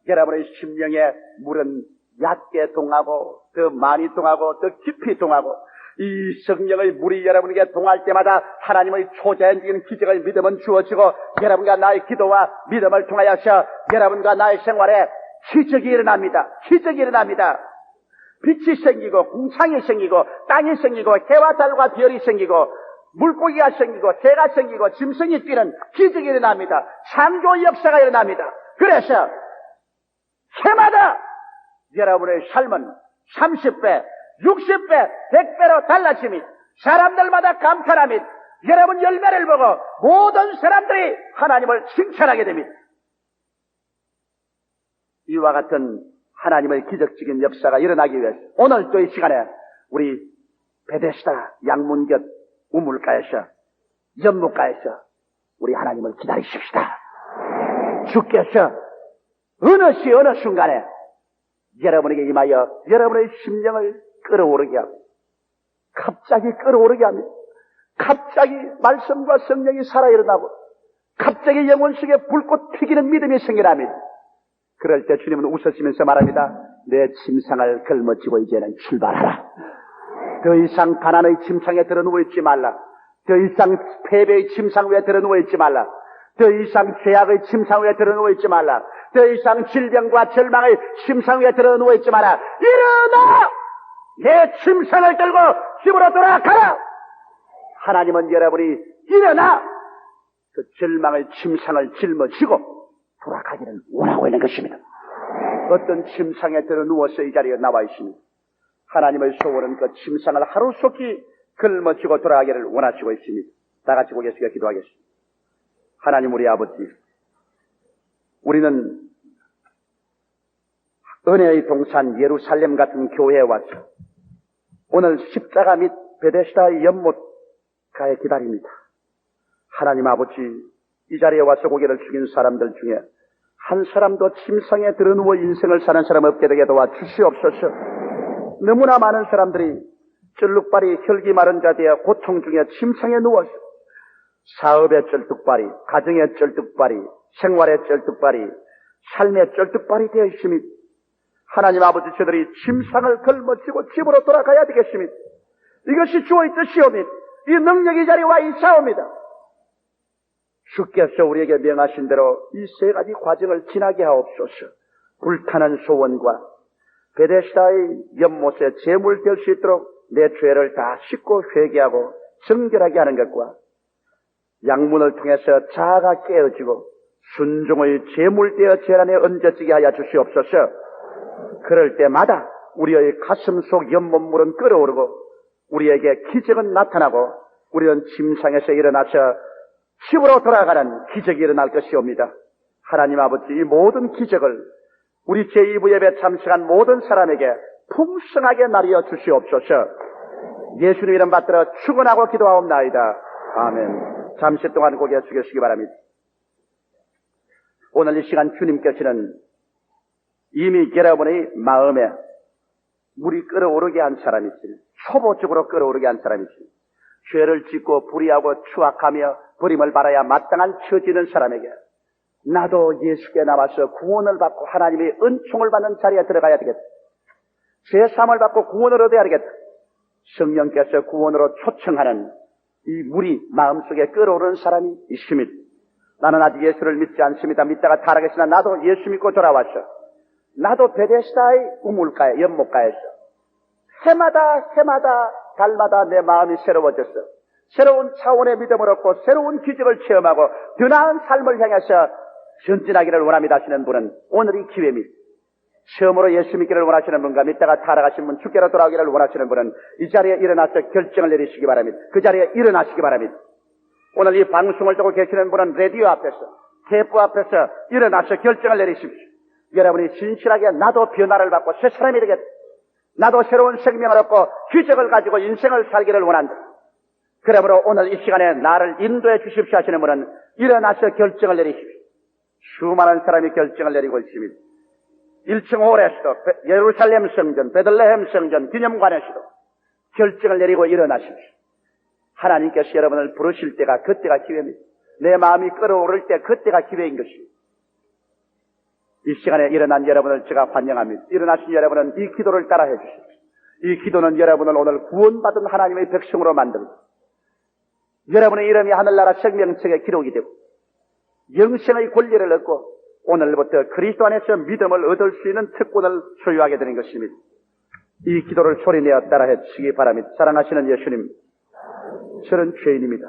여러분의 심령에 물은 얕게 통하고 더 많이 통하고 더 깊이 통하고 이 성령의 물이 여러분에게 동할 때마다 하나님의 초자연적인 기적의 믿음은 주어지고 여러분과 나의 기도와 믿음을 통하여서 여러분과 나의 생활에 기적이 일어납니다. 기적이 일어납니다. 빛이 생기고 공창이 생기고 땅이 생기고 해와 달과 별이 생기고 물고기가 생기고 새가 생기고 짐승이 뛰는 기적이 일어납니다. 창조 역사가 일어납니다. 그래서 해마다 여러분의 삶은 30배, 60배, 100배로 달라집니다. 사람들마다 감탄합니다. 여러분 열매를 보고 모든 사람들이 하나님을 칭찬하게 됩니다. 이와 같은 하나님의 기적적인 역사가 일어나기 위해서 오늘 또 이 시간에 우리 베데스다 양문 곁 우물가에서, 연못가에서 우리 하나님을 기다리십시다. 주께서 어느 시 어느 순간에 여러분에게 임하여 여러분의 심령을 끌어오르게 하고, 갑자기 끌어오르게 하며, 갑자기 말씀과 성령이 살아 일어나고, 갑자기 영혼 속에 불꽃 튀기는 믿음이 생겨납니다. 그럴 때 주님은 웃으시면서 말합니다. 내 침상을 걸머쥐고 이제는 출발하라. 더 이상 가난의 침상에 들어 누워있지 말라. 더 이상 패배의 침상 위에 들어 누워있지 말라. 더 이상 죄악의 침상 위에 들어 누워있지 말라. 더 이상 질병과 절망의 침상 위에 들어 누워있지 마라. 일어나! 내 침상을 들고 집으로 돌아가라! 하나님은 여러분이 일어나! 그 절망의 침상을 짊어지고 돌아가기를 원하고 있는 것입니다. 어떤 침상에 들어 누워서 이 자리에 나와 있습니다. 하나님의 소원은 그 침상을 하루속히 걸머쥐고 돌아가기를 원하시고 있습니다. 다 같이 고개 숙여 기도하겠습니다. 하나님 우리 아버지, 우리는 은혜의 동산 예루살렘 같은 교회에 와서 오늘 십자가 및 베데스다의 연못가에 기다립니다. 하나님 아버지, 이 자리에 와서 고개를 숙인 사람들 중에 한 사람도 침상에 들어누워 인생을 사는 사람 없게 되게 도와주시옵소서. 너무나 많은 사람들이 쩔뚝발이 혈기 마른 자들의 고통 중에 침상에 누워서 사업의 쩔뚝발이, 가정의 쩔뚝발이, 생활의 쩔뚝발이, 삶의 쩔뚝발이 되어 있습니다. 하나님 아버지, 저들이 침상을 걸머쥐고 집으로 돌아가야 되겠습니다. 이것이 주의 뜻이옵니다. 이 능력이 자리에 와 있사옵니다. 주께서 우리에게 명하신 대로 이 세 가지 과정을 지나게 하옵소서. 불타는 소원과 베데스다의 연못에 제물될 수 있도록 내 죄를 다 씻고 회개하고 정결하게 하는 것과 양문을 통해서 자아가 깨어지고 순종의 제물되어 재단에 얹어지게 하여 주시옵소서. 그럴 때마다 우리의 가슴 속 연못물은 끓어오르고 우리에게 기적은 나타나고 우리는 침상에서 일어나서 집으로 돌아가는 기적이 일어날 것이옵니다. 하나님 아버지, 이 모든 기적을 우리 제2부 예배 참석한 모든 사람에게 풍성하게 나뉘어 주시옵소서. 예수님 이름 받들어 축원하고 기도하옵나이다. 아멘. 잠시 동안 고개 숙이시기 바랍니다. 오늘 이 시간 주님께서는 이미 여러분의 마음에 물이 끓어오르게 한 사람이시니, 초보적으로 끓어오르게 한 사람이시니, 죄를 짓고 불의하고 추악하며 버림을 받아야 마땅한 처지는 사람에게 나도 예수께 나와서 구원을 받고 하나님의 은총을 받는 자리에 들어가야 되겠다. 죄사함을 받고 구원을 얻어야 되겠다. 성령께서 구원으로 초청하는 이 물이 마음속에 끓어오르는 사람이 있습니다. 나는 아직 예수를 믿지 않습니다. 믿다가 타락했으나 나도 예수 믿고 돌아왔어. 나도 베데스다의 우물가에, 연못가에서 해마다 달마다 내 마음이 새로워졌어. 새로운 차원의 믿음을 얻고 새로운 기적을 체험하고 더 나은 삶을 향해서 전진하기를 원합니다 하시는 분은 오늘이 기회입니다. 처음으로 예수 믿기를 원하시는 분과 믿다가 타락하신 분, 주께로 돌아오기를 원하시는 분은 이 자리에 일어나서 결정을 내리시기 바랍니다. 그 자리에 일어나시기 바랍니다. 오늘 이 방송을 듣고 계시는 분은 라디오 앞에서, 테이프 앞에서 일어나서 결정을 내리십시오. 여러분이 진실하게 나도 변화를 받고 새 사람이 되겠다. 나도 새로운 생명을 얻고 기적을 가지고 인생을 살기를 원한다. 그러므로 오늘 이 시간에 나를 인도해 주십시오 하시는 분은 일어나서 결정을 내리십시오. 수많은 사람이 결정을 내리고 있습니다. 1층 홀에서도, 예루살렘 성전, 베들레헴 성전, 기념관에서도 결정을 내리고 일어나십시오. 하나님께서 여러분을 부르실 때가 그때가 기회입니다. 내 마음이 끓어오를 때 그때가 기회인 것입니다. 이 시간에 일어난 여러분을 제가 환영합니다. 일어나신 여러분은 이 기도를 따라해 주십시오. 이 기도는 여러분을 오늘 구원받은 하나님의 백성으로 만듭니다. 여러분의 이름이 하늘나라 생명책에 기록이 되고 영생의 권리를 얻고 오늘부터 그리스도 안에서 믿음을 얻을 수 있는 특권을 소유하게 되는 것입니다. 이 기도를 소리내어 따라해 주시기 바랍니다. 사랑하시는 예수님, 저는 죄인입니다.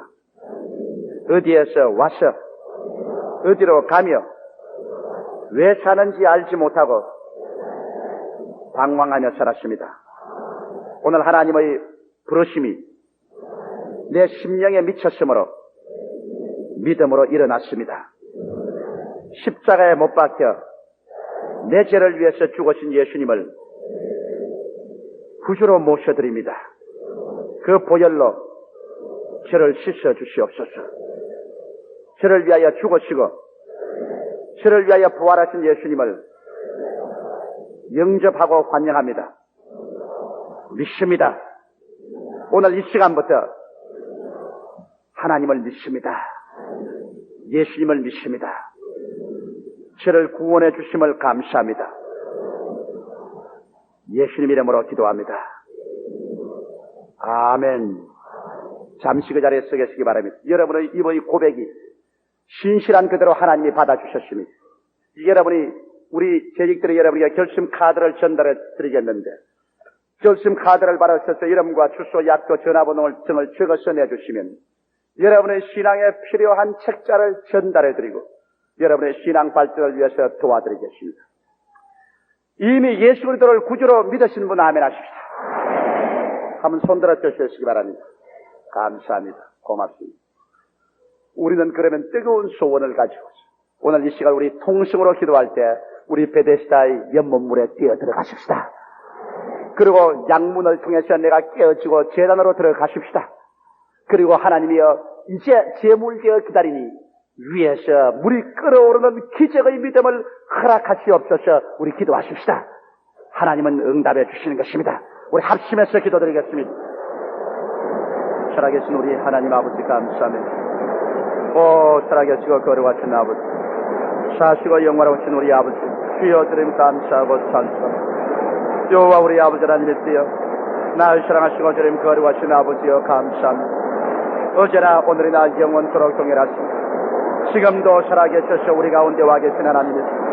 어디에서 와서 어디로 가며 왜 사는지 알지 못하고 방황하며 살았습니다. 오늘 하나님의 부르심이 내 심령에 미쳤으므로 믿음으로 일어났습니다. 십자가에 못 박혀 내 죄를 위해서 죽으신 예수님을 구주로 모셔드립니다. 그 보혈로 저를 씻어 주시옵소서. 저를 위하여 죽으시고 저를 위하여 부활하신 예수님을 영접하고 환영합니다. 믿습니다. 오늘 이 시간부터 하나님을 믿습니다. 예수님을 믿습니다. 저를 구원해 주심을 감사합니다. 예수님 이름으로 기도합니다. 아멘. 잠시 그 자리에 서 계시기 바랍니다. 여러분의 이번 고백이 신실한 그대로 하나님이 받아주셨습니다. 여러분이 우리 재직들이 여러분에게 결심 카드를 전달해 드리겠는데 결심 카드를 받으셔서 이름과 주소, 약도, 전화번호 등을 적어서 내주시면 여러분의 신앙에 필요한 책자를 전달해 드리고 여러분의 신앙 발전을 위해서 도와드리겠습니다. 이미 예수 그리스도를 구주로 믿으신 분 아멘 하십시다. 한번 손들어 주시기 바랍니다. 감사합니다. 고맙습니다. 우리는 그러면 뜨거운 소원을 가지고 오늘 이 시간 우리 통성으로 기도할 때 우리 베데스다의 연못물에 뛰어 들어가십시다. 그리고 양문을 통해서 내가 깨어지고 제단으로 들어가십시다. 그리고 하나님이여 이제 제물되어 기다리니 위에서 물이 끓어오르는 기적의 믿음을 허락하시옵소서. 우리 기도하십시다. 하나님은 응답해 주시는 것입니다. 우리 합심해서 기도드리겠습니다. 살아계신 우리 하나님 아버지 감사합니다. 살아계시고 거룩하신 아버지, 사시고 영화로우신 우리 아버지, 주여 드림 감사하고 찬송합니다. 여호와 우리 아버지 하나님의 뛰어 나를 사랑하시고 드림 거룩하신 아버지여 감사합니다. 어제나 오늘이나 영원토록 동일하십니다. 지금도 살아계셔서 우리 가운데 와 계신 하나님이십니다.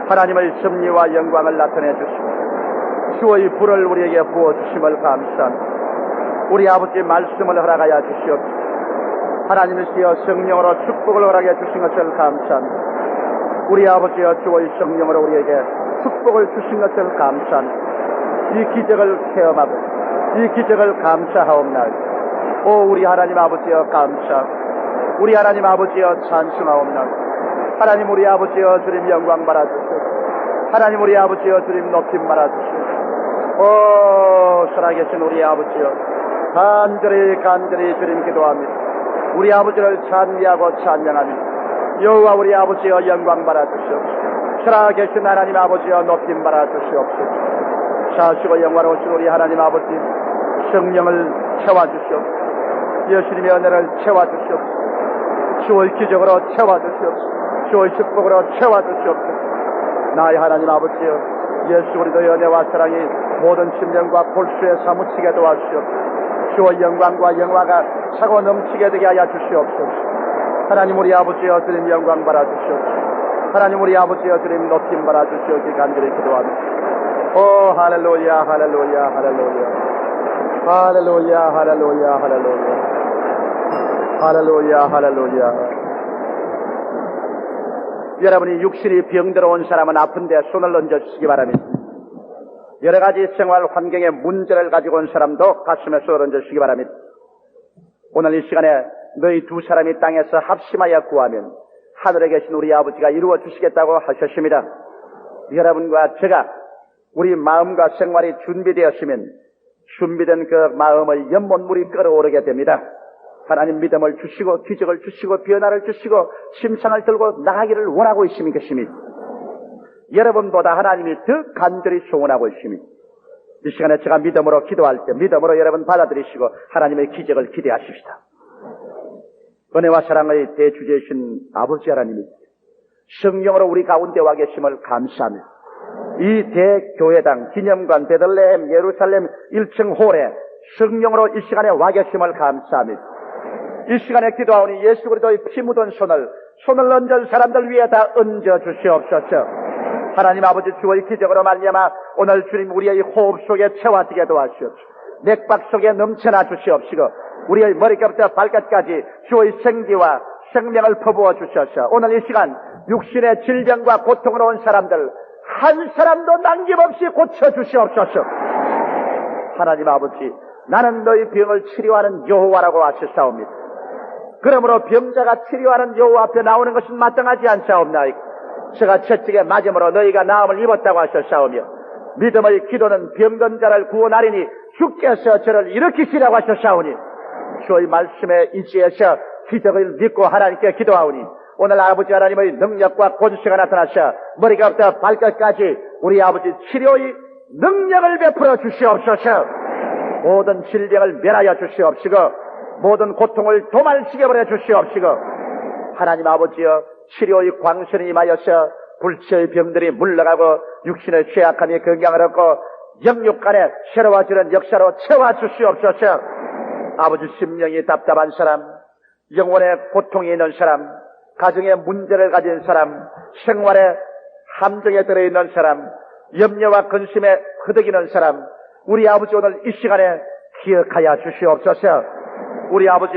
하나님의 섭리와 영광을 나타내 주시고 주의 불을 우리에게 부어주심을 감사합니다. 우리 아버지의 말씀을 허락하여 주시옵소서. 하나님이시여 성령으로 축복을 허락해 주신 것을 감사합니다. 우리 아버지여 주의 성령으로 우리에게 축복을 주신 것을 감사합니다. 이 기적을 체험하고 이 기적을 감사하옵나이다. 오 우리 하나님 아버지여 감사합니다. 우리 하나님 아버지여 찬송하옵나이다. 하나님 우리 아버지여 주님 영광 받아주시옵소서. 하나님 우리 아버지여 주님 높임 받아주시옵소서. 오 살아계신 우리 아버지여 간절히 주님 기도합니다. 우리 아버지를 찬미하고 찬양합니다. 여호와 우리 아버지여 영광 받아주시옵소서. 살아계신 하나님 아버지여 높임 받아주시옵소서. 사시고 영화로우신 우리 하나님 아버지 성령을 채워주시옵소서. 예수님의 은혜를 채워주시옵소서. 주의 기적으로 채워주시옵소서. 주의 축복으로 채워주시옵소서. 나의 하나님 아버지여 예수 그리스도의 은혜와 사랑이 모든 심령과 골수에 사무치게 도와주시옵소서. 주의 영광과 영화가 차고 넘치게 되게 하여 주시옵소서. 하나님 우리 아버지여 주님 영광 받아주시옵소서. 하나님 우리 아버지여 주님 높임 받아주시옵소서. 간절히 기도합니다. 오 할렐루야 할렐루야 할렐루야 할렐루야 할렐루야 할렐루야 할렐루야 할렐루야. 여러분이 육신이 병들어 온 사람은 아픈데 손을 얹어주시기 바랍니다. 여러 가지 생활 환경에 문제를 가지고 온 사람도 가슴에 손을 얹어주시기 바랍니다. 오늘 이 시간에 너희 두 사람이 땅에서 합심하여 구하면 하늘에 계신 우리 아버지가 이루어 주시겠다고 하셨습니다. 여러분과 제가 우리 마음과 생활이 준비되었으면 준비된 그 마음의 연못물이 끓어오르게 됩니다. 하나님 믿음을 주시고 기적을 주시고 변화를 주시고 심상을 들고 나가기를 원하고 있음인 것입니다. 여러분보다 하나님이 더 간절히 소원하고 있습니다. 이 시간에 제가 믿음으로 기도할 때 믿음으로 여러분 받아들이시고 하나님의 기적을 기대하십시다. 은혜와 사랑의 대주제이신 아버지 하나님이 성령으로 우리 가운데 와 계심을 감사합니다. 이 대교회당 기념관 베들레헴 예루살렘 1층 홀에 성령으로 이 시간에 와 계심을 감사합니다. 이 시간에 기도하오니 예수 그리스도의 피 묻은 손을 얹은 사람들 위에 다 얹어 주시옵소서. 하나님 아버지 주의 기적으로 말미암아 오늘 주님 우리의 호흡 속에 채워지게 도와주시옵소서. 맥박 속에 넘쳐나 주시옵시고 우리의 머리끝부터 발끝까지 주의 생기와 생명을 퍼부어 주셔서 오늘 이 시간 육신의 질병과 고통으로 온 사람들 한 사람도 남김없이 고쳐 주시옵소서. 하나님 아버지 나는 너희 병을 치료하는 여호와라고 하셨사옵니다. 그러므로 병자가 치료하는 여호와 앞에 나오는 것은 마땅하지 않사옵나이까. 제가 채찍에 맞음으로 너희가 나음을 입었다고 하셨사오며 믿음의 기도는 병든 자를 구원하리니 주께서 저를 일으키시라고 하셨사오니 주의 말씀에 의지해서 기적을 믿고 하나님께 기도하오니 오늘 아버지 하나님의 능력과 권세가 나타나셔 머리가부터 발끝까지 우리 아버지 치료의 능력을 베풀어 주시옵소서. 모든 질병을 멸하여 주시옵시고 모든 고통을 도말시켜버려 주시옵시고 하나님 아버지여 치료의 광선이 임하여서 불치의 병들이 물러가고 육신의 죄악함이 건강을 얻고 영육간에 새로워지는 역사로 채워 주시옵소서. 아버지 심령이 답답한 사람, 영혼의 고통이 있는 사람, 가정의 문제를 가진 사람, 생활의 함정에 들어있는 사람, 염려와 근심에 흐득이는 사람, 우리 아버지 오늘 이 시간에 기억하여 주시옵소서. 우리 아버지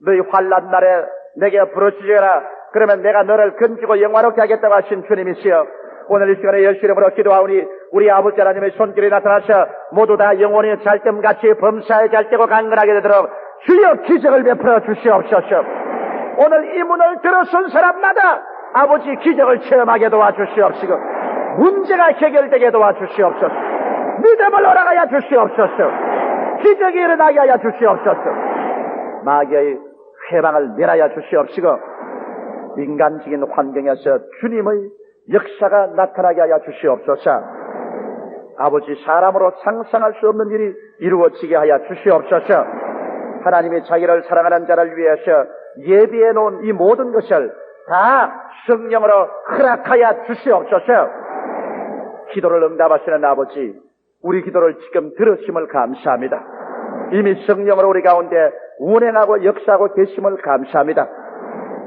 너희 환난 날에 내게 부르짖어라. 그러면 내가 너를 건지고 영화롭게 하겠다고 하신 주님이시여 오늘 이 시간에 예수 이름으로 기도하오니 우리 아버지 하나님의 손길이 나타나셔 모두 다 영혼이 잘됨같이 범사에 잘되고 강건하게 되도록 주여 기적을 베풀어 주시옵소서. 오늘 이 문을 들어선 사람마다 아버지 기적을 체험하게 도와주시옵시고 문제가 해결되게 도와주시옵소서. 믿음을 허락하여 주시옵소서. 기적이 일어나게 하여 주시옵소서. 마귀의 회방을 멸하여 주시옵시고 인간적인 환경에서 주님의 역사가 나타나게 하여 주시옵소서. 아버지 사람으로 상상할 수 없는 일이 이루어지게 하여 주시옵소서. 하나님이 자기를 사랑하는 자를 위해서 예비해 놓은 이 모든 것을 다 성령으로 허락하여 주시옵소서. 기도를 응답하시는 아버지 우리 기도를 지금 들으심을 감사합니다. 이미 성령으로 우리 가운데 운행하고 역사하고 계심을 감사합니다.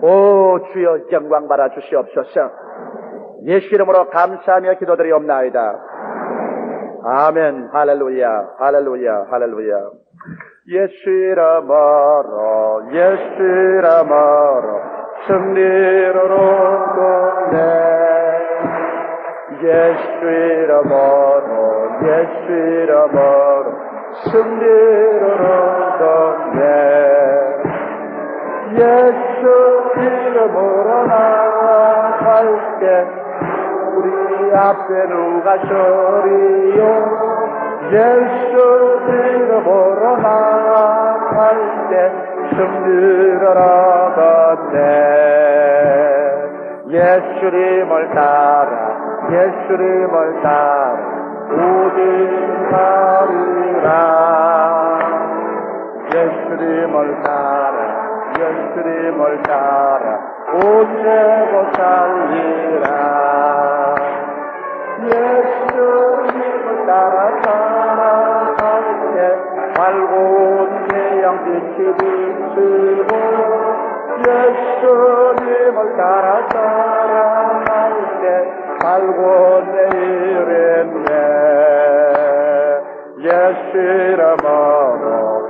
오 주여 영광 받아 주시옵소서. 예수 이름으로 감사하며 기도드리옵나이다. 아멘. 할렐루야 할렐루야 할렐루야. 예수 이름으로 예수 이름으로 승리로 얻네. 예수 이름으로 예수 이름으로 승리로 얻네. 예수 이름으로 나아갈게. 우리 앞에 누가 서리요. 예수 이름으로 나아갈게. 승리를 얻었네. 예수님을 따라 예수님을 따라 오직 가리라. 예수님을 따라 예수님을 따라 오늘고 살리라. 예수님을 따라 살아갈게. 밝은 태양빛이 비치고 예수님을 따라 살아갈게. 밝은 내일이네. 예수 이름으로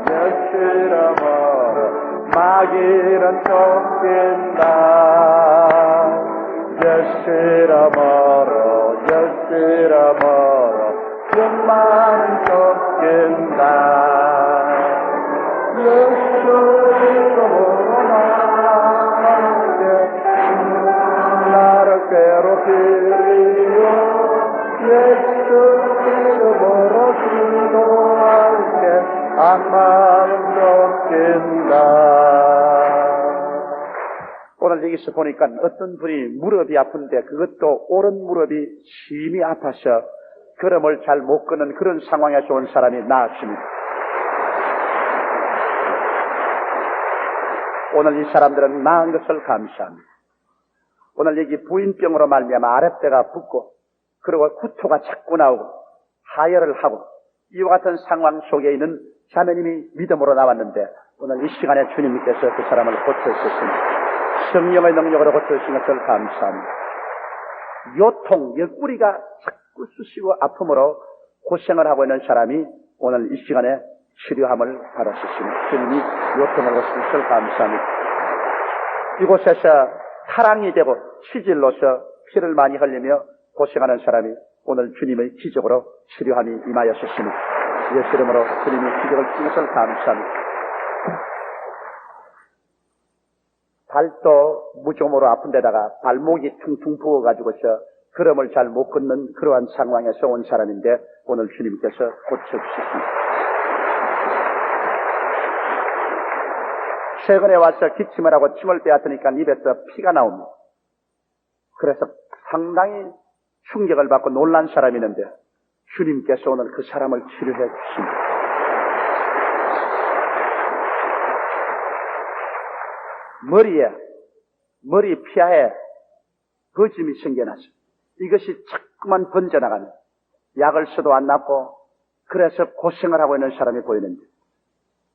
예수 이름으로 마귀는 쫓긴다. 예수 이름으로 예수 이름으로 병만은 쫓긴다. 예수 이름으로 나아갈게. 나를 괴롭히리요. 예수 이름으로 기도할게. 악마는 쫓긴다. 오늘 여기서 보니까 어떤 분이 무릎이 아픈데 그것도 오른 무릎이 심히 아파서 걸음을 잘 못 걷는 그런 상황에서 온 사람이 나왔습니다. 오늘 이 사람들은 나은 것을 감사합니다. 오늘 여기 부인병으로 말미암아 아랫배가 붓고 그리고 구토가 자꾸 나오고 하혈을 하고 이와 같은 상황 속에 있는 자매님이 믿음으로 나왔는데 오늘 이 시간에 주님께서 그 사람을 고쳐주셨습니다. 성령의 능력으로 고쳐주신 것을 감사합니다. 요통, 옆구리가 자꾸 쑤시고 아픔으로 고생을 하고 있는 사람이 오늘 이 시간에 치료함을 받았습니다. 주님이 요통을 고치신 것을 감사합니다. 이곳에서 타랑이 되고 치질로서 피를 많이 흘리며 고생하는 사람이 오늘 주님의 기적으로 치료함이 임하였습니다. 예수 이름으로 주님이 기적을 주신 것을 감사합니다. 발도 무좀으로 아픈 데다가 발목이 퉁퉁 부어가지고서 걸음을 잘 못 걷는 그러한 상황에서 온 사람인데 오늘 주님께서 고쳐주셨습니다. 최근에 와서 기침을 하고 침을 빼앗으니까 입에서 피가 나옵니다. 그래서 상당히 충격을 받고 놀란 사람이 있는데 주님께서 오늘 그 사람을 치료해 주십니다. 머리 피하에 거짐이 생겨나서 이것이 자꾸만 번져나가는, 약을 써도 안 낫고 그래서 고생을 하고 있는 사람이 보이는데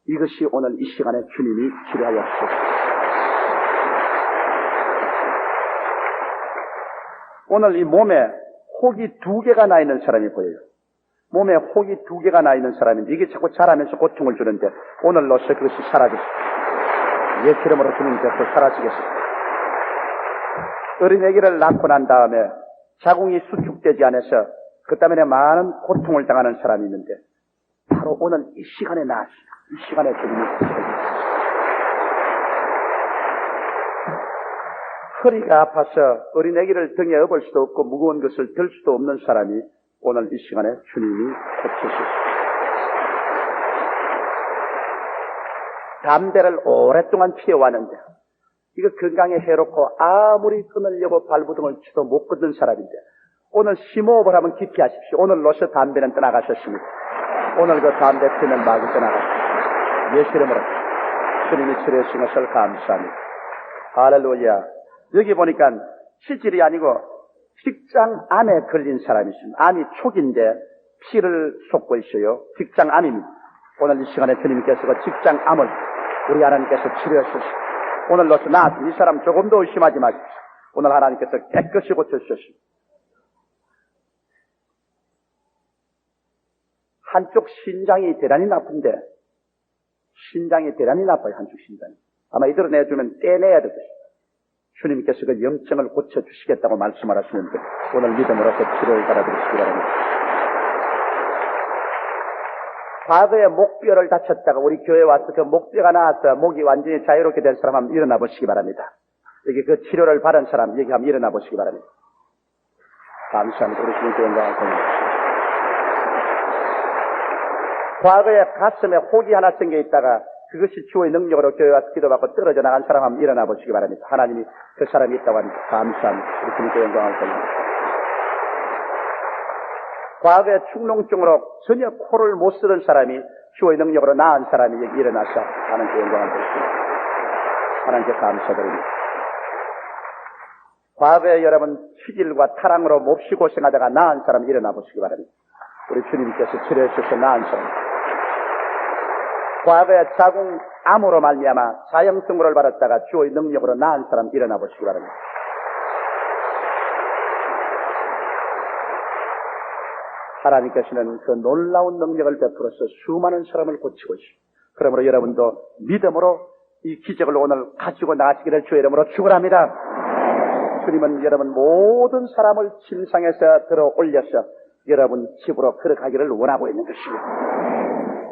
이것이 오늘 이 시간에 주님이 치료하여 주십니다. 오늘 이 몸에 혹이 2개가 나 있는 사람이 보여요. 몸에 혹이 2개가 나 있는 사람인데 이게 자꾸 자라면서 고통을 주는데 오늘로서 그것이 사라졌습니다. 예수 이름으로 주님께서 사라지겠습니다. 어린애기를 낳고 난 다음에 자궁이 수축되지 않아서 그 때문에 많은 고통을 당하는 사람이 있는데 바로 오늘 이 시간에 나았습니다. 이 시간에 주님이 허리가 아파서 어린애기를 등에 업을 수도 없고 무거운 것을 들 수도 없는 사람이 오늘 이 시간에 주님이 고치셨습니다. 담배를 오랫동안 피해왔는데 이거 건강에 해롭고 아무리 끊으려고 발부둥을 치도 못 끊는 사람인데 오늘 심호흡을 하면 깊이 하십시오. 오늘로서 담배는 떠나가셨습니다. 오늘 그 담배 피는 마귀 떠나가셨습니다. 예수 이름으로 주님이 치료해 주신 것을 감사합니다. 할렐루야. 여기 보니까 실질이 아니고 직장 암에 걸린 사람이 있습니다. 암이 촉인데 피를 쏟고 있어요. 직장 암입니다. 오늘 이 시간에 주님께서 그 직장 암을 우리 하나님께서 치료해 주십시오. 오늘로서 나았습니다. 이 사람 조금도 의심하지 마십시오. 오늘 하나님께서 깨끗이 고쳐주셨습니다. 한쪽 신장이 대단히 나쁜데, 신장이 대단히 나빠요, 한쪽 신장이. 아마 이대로 내주면 떼내야 되겠습니다. 주님께서 그 염증을 고쳐주시겠다고 말씀을 하시는데, 오늘 믿음으로서 치료를 받아들이시기 바랍니다. 과거에 목뼈를 다쳤다가 우리 교회에 와서 그 목뼈가 나와서 목이 완전히 자유롭게 된 사람 한번 일어나 보시기 바랍니다. 여기 그 치료를 받은 사람, 여기 한번 일어나 보시기 바랍니다. 감사합니다. 우리 주님께 영광을 과거에 가슴에 혹이 하나 생겨 있다가 그것이 주의 능력으로 교회 와서 기도받고 떨어져 나간 사람 한번 일어나 보시기 바랍니다. 하나님이 그 사람이 있다고 합니다. 감사합니다. 우리 주님께 영광을 드립니다. 과거에 축농증으로 전혀 코를 못 쓰던 사람이 주의 능력으로 나은 사람이 여기 일어나서 하나님께 영광을 드립니다. 하나님께 감사드립니다. 과거에 여러분 치질과 타랑으로 몹시 고생하다가 나은 사람 일어나 보시기 바랍니다. 우리 주님께서 치료해 주셔서 나은 사람. 과거에 자궁암으로 말미암아 자형성물을 받았다가 주의 능력으로 나은 사람 일어나 보시기 바랍니다. 하나님께서는 그 놀라운 능력을 베풀어서 수많은 사람을 고치고 있습니다. 그러므로 여러분도 믿음으로 이 기적을 오늘 가지고 나가시기를 주의 이름으로 축원합니다. 주님은 여러분 모든 사람을 침상에서 들어 올려서 여러분 집으로 걸어가기를 원하고 있는 것입니다.